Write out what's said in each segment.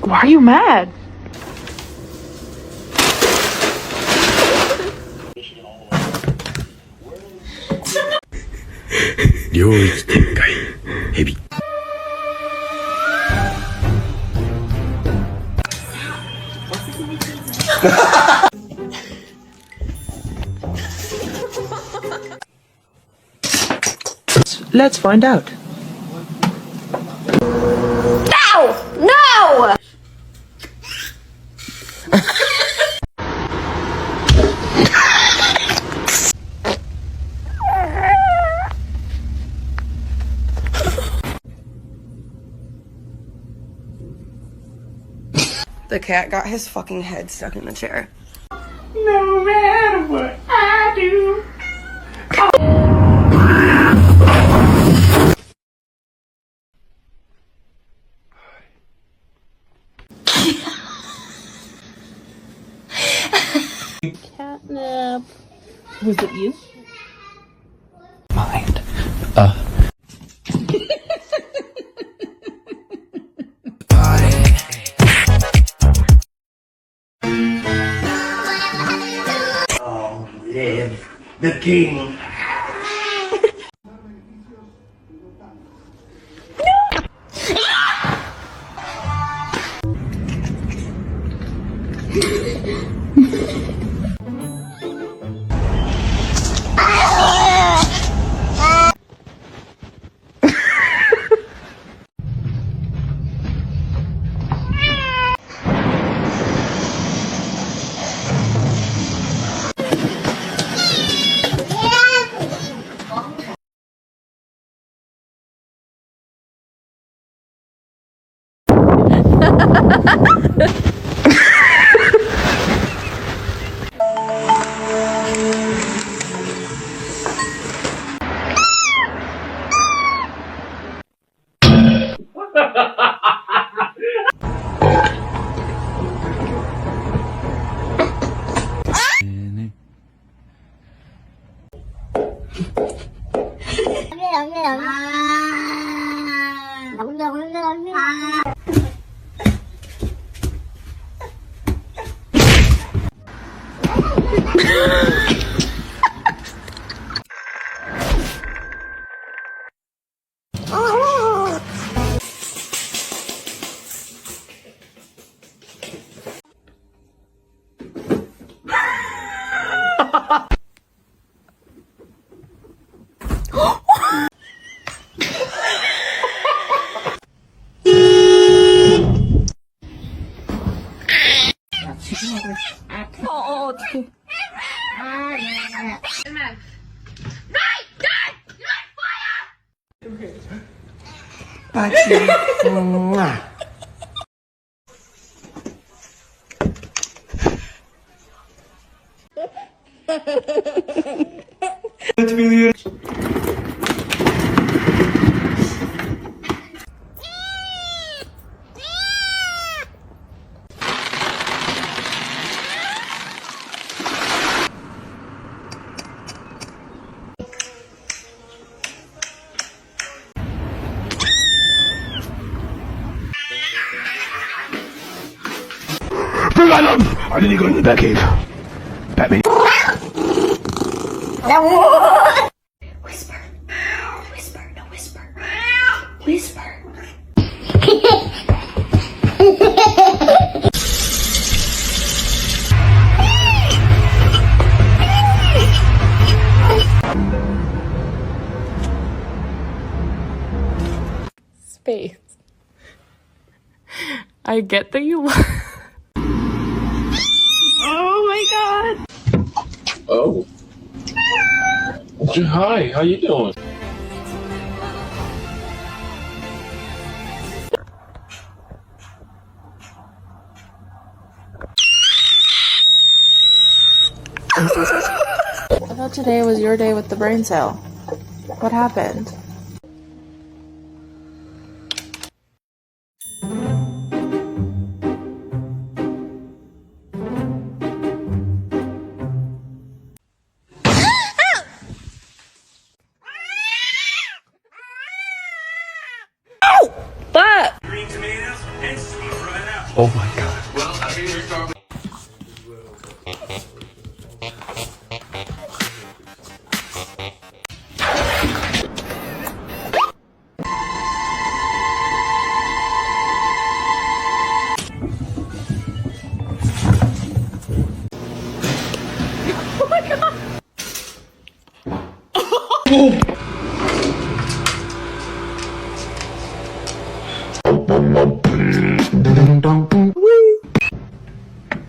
Why are you mad? Let's find out. No! The cat got his fucking head stuck in the chair. No matter what I do. Catnip. Was it you? Mind. Live the king. I didn't go in the Batcave. Batman. Whisper. Whisper. No, whisper. Whisper. Space. I get that you Oh my god. Oh. Hi, how you doing? I thought today was your day with the brain cell. What happened? But Green tomatoes and sweet fried apples. Oh my god.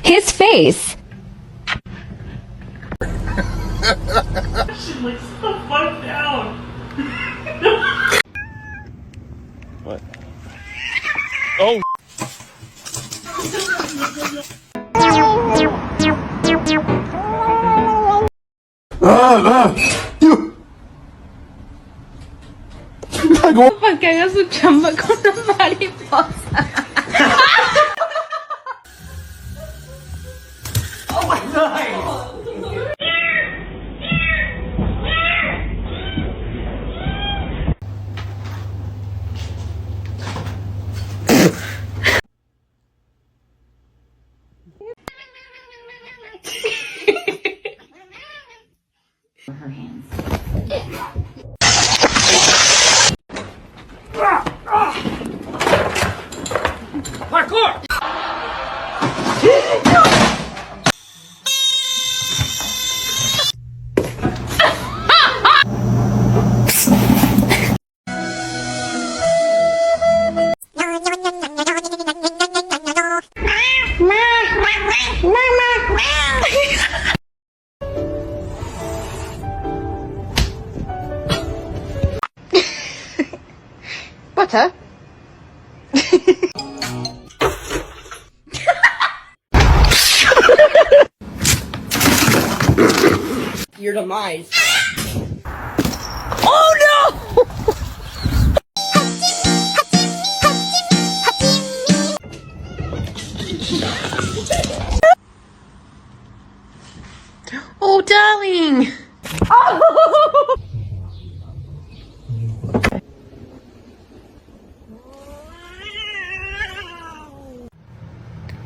His face. What? Oh! You! Para que haga su chamba con la mariposa. Her hands. Butter? Your demise. Oh, darling!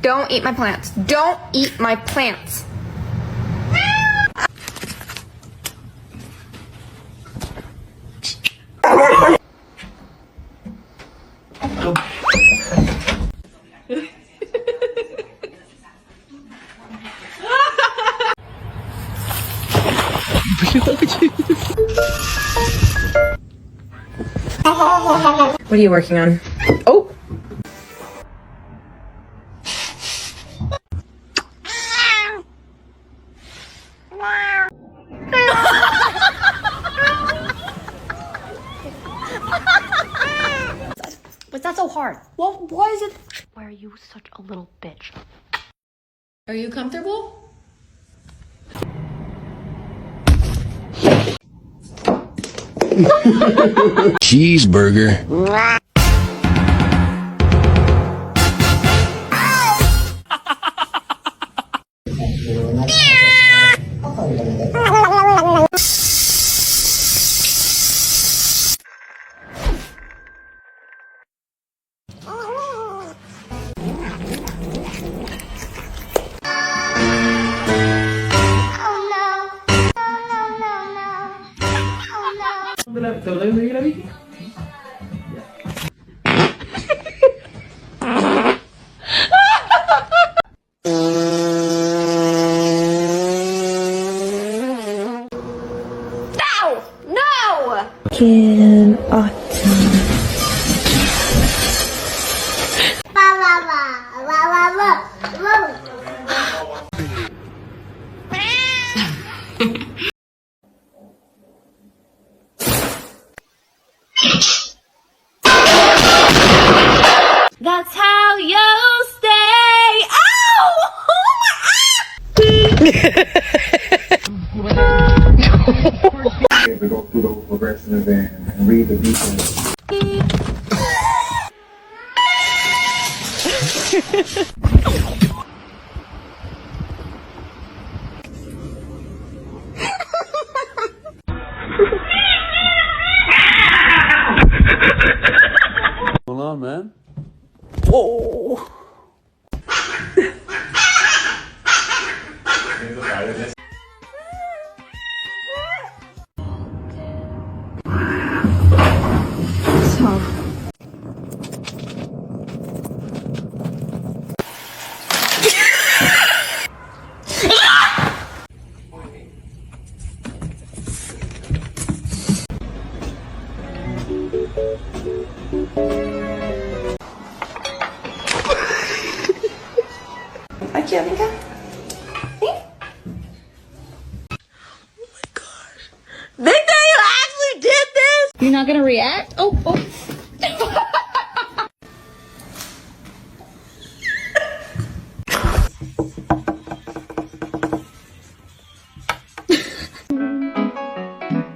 Don't eat my plants. Don't eat my plants. What are you working on? Oh! What's that so hard? Well, why is it? Why are you such a little bitch? Are you comfortable? Cheeseburger. That's how you stay. We go through those progressives and read the details. What's going on, man? Whoa! Aquí, amiga. Victor, you actually did this? You're not gonna react? Oh.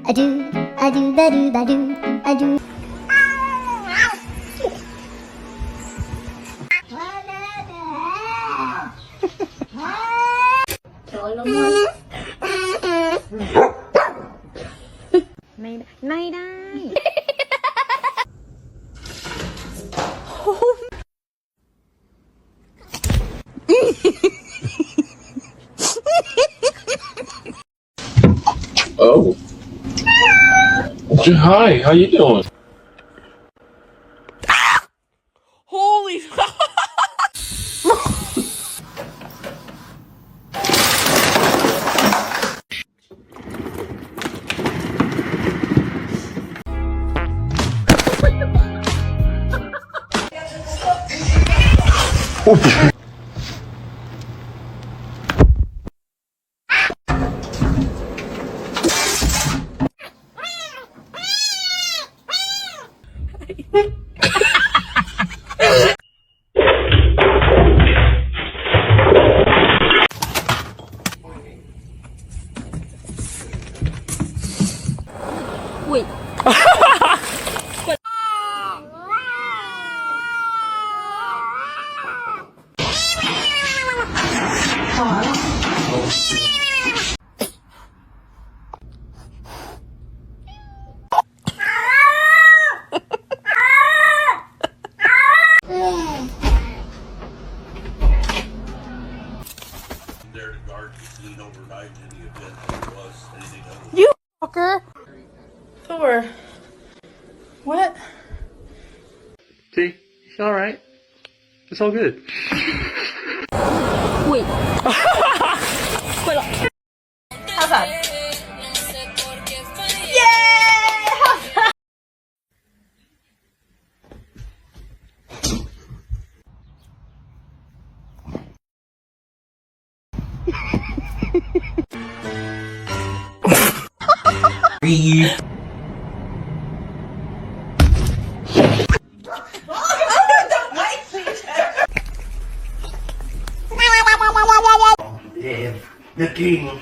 I do, ba do, ba do, I do. Night night. Oh. Hi, how you doing? Holy Wait. There to guard the fleet overnight in the event there was anything other than You fucker. Thor. What? See? It's alright. It's all good. Wait. How's that? The king.